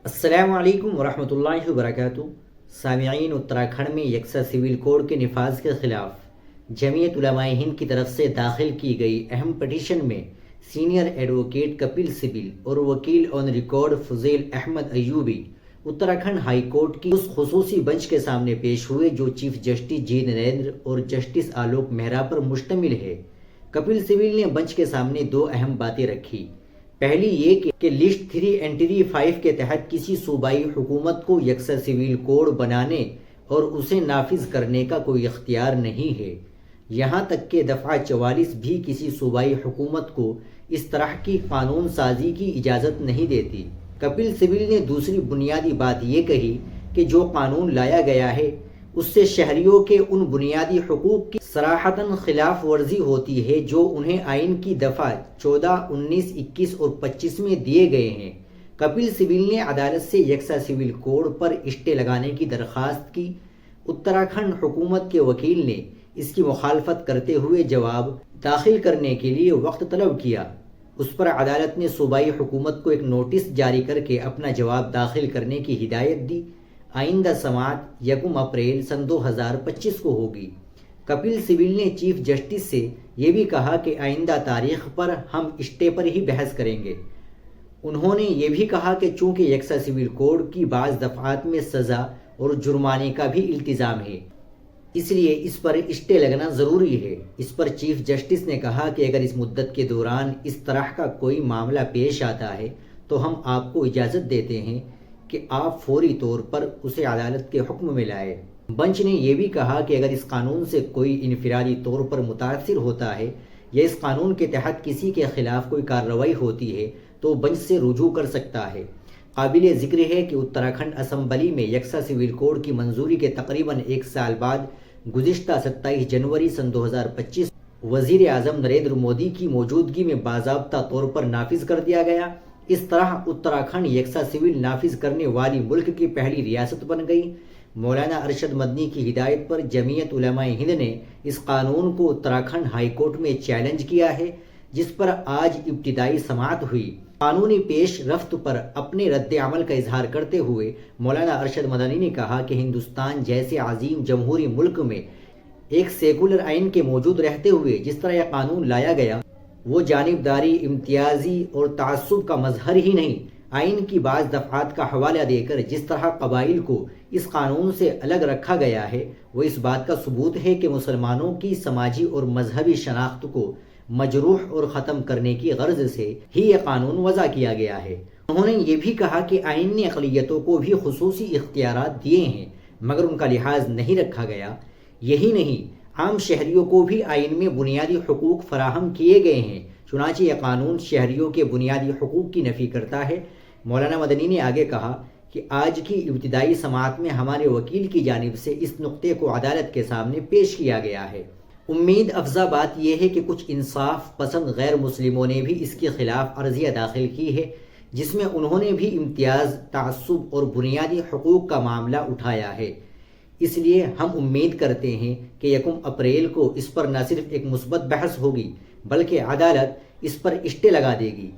السلام علیکم ورحمۃ اللہ وبرکاتہ۔ سامعین، اتراکھنڈ میں یکساں سول کوڈ کے نفاذ کے خلاف جمعیت علماء ہند کی طرف سے داخل کی گئی اہم پٹیشن میں سینئر ایڈوکیٹ کپل سبل اور وکیل on record Fuzail Ahmad Ayubi Uttarakhand high court کی اس خصوصی بنچ کے سامنے پیش ہوئے جو چیف جسٹس جی نریندر اور جسٹس آلوک مہرا پر مشتمل ہے۔ کپل سبل نے بنچ کے سامنے دو اہم باتیں رکھی۔ پہلی یہ کہ لسٹ 3 انٹری 5 کے تحت کسی صوبائی حکومت کو یکساں سول کوڈ بنانے اور اسے نافذ کرنے کا کوئی اختیار نہیں ہے، یہاں تک کہ دفعہ 44 بھی کسی صوبائی حکومت کو اس طرح کی قانون سازی کی اجازت نہیں دیتی۔ کپل سبل نے دوسری بنیادی بات یہ کہی کہ جو قانون لایا گیا ہے اس سے شہریوں کے ان بنیادی حقوق کی صراحتاً خلاف ورزی ہوتی ہے جو انہیں آئین کی دفعہ 14، 19، 21 اور 25 میں دیے گئے ہیں۔ کپل سبل نے عدالت سے یکساں سول کوڈ پر اسٹے لگانے کی درخواست کی۔ اتراکھنڈ حکومت کے وکیل نے اس کی مخالفت کرتے ہوئے جواب داخل کرنے کے لیے وقت طلب کیا۔ اس پر عدالت نے صوبائی حکومت کو ایک نوٹس جاری کر کے اپنا جواب داخل کرنے کی ہدایت دی۔ آئندہ سماعت 1 اپریل سن 2025 کو ہوگی۔ کپل سبل نے چیف جسٹس سے یہ بھی کہا کہ آئندہ تاریخ پر ہم اسٹے پر ہی بحث کریں گے۔ انہوں نے یہ بھی کہا کہ چونکہ یکساں سول کوڈ کی بعض دفعات میں سزا اور جرمانے کا بھی التزام ہے، اس لیے اس پر اسٹے لگنا ضروری ہے۔ اس پر چیف جسٹس نے کہا کہ اگر اس مدت کے دوران اس طرح کا کوئی معاملہ پیش آتا ہے تو ہم آپ کو اجازت دیتے ہیں کہ آپ فوری طور پر اسے عدالت کے حکم میں لائیں۔ بنچ نے یہ بھی کہا کہ اگر اس قانون سے کوئی انفرادی طور پر متاثر ہوتا ہے یا اس قانون کے تحت کسی کے خلاف کوئی کارروائی ہوتی ہے تو بنچ سے رجوع کر سکتا ہے۔ قابل ذکر ہے کہ اتراکھنڈ اسمبلی میں یکساں سول کوڈ کی منظوری کے تقریباً 1 سال بعد گزشتہ 27 جنوری سن 2025 وزیر اعظم نریندر مودی کی موجودگی میں باضابطہ طور پر نافذ کر دیا گیا۔ اس طرح اتراکھنڈ یکساں سول نافذ کرنے والی ملک کی پہلی ریاست بن گئی۔ مولانا ارشد مدنی کی ہدایت پر جمعیت علماء ہند نے اس قانون کو اتراکھنڈ ہائی کورٹ میں چیلنج کیا ہے، جس پر آج ابتدائی سماعت ہوئی۔ قانونی پیش رفت پر اپنے رد عمل کا اظہار کرتے ہوئے مولانا ارشد مدنی نے کہا کہ ہندوستان جیسے عظیم جمہوری ملک میں ایک سیکولر آئین کے موجود رہتے ہوئے جس طرح یہ قانون لایا گیا وہ جانبداری، امتیازی اور تعصب کا مظہر ہی نہیں۔ آئین کی بعض دفعات کا حوالہ دے کر جس طرح قبائل کو اس قانون سے الگ رکھا گیا ہے وہ اس بات کا ثبوت ہے کہ مسلمانوں کی سماجی اور مذہبی شناخت کو مجروح اور ختم کرنے کی غرض سے ہی یہ قانون وضع کیا گیا ہے۔ انہوں نے یہ بھی کہا کہ آئین نے اقلیتوں کو بھی خصوصی اختیارات دیے ہیں مگر ان کا لحاظ نہیں رکھا گیا۔ یہی نہیں، عام شہریوں کو بھی آئین میں بنیادی حقوق فراہم کیے گئے ہیں، چنانچہ یہ قانون شہریوں کے بنیادی حقوق کی نفی کرتا ہے۔ مولانا مدنی نے آگے کہا کہ آج کی ابتدائی سماعت میں ہمارے وکیل کی جانب سے اس نقطے کو عدالت کے سامنے پیش کیا گیا ہے۔ امید افزا بات یہ ہے کہ کچھ انصاف پسند غیر مسلموں نے بھی اس کے خلاف عرضیہ داخل کی ہے جس میں انہوں نے بھی امتیاز، تعصب اور بنیادی حقوق کا معاملہ اٹھایا ہے۔ اس لیے ہم امید کرتے ہیں کہ 1 اپریل کو اس پر نہ صرف ایک مثبت بحث ہوگی بلکہ عدالت اس پر اسٹے لگا دے گی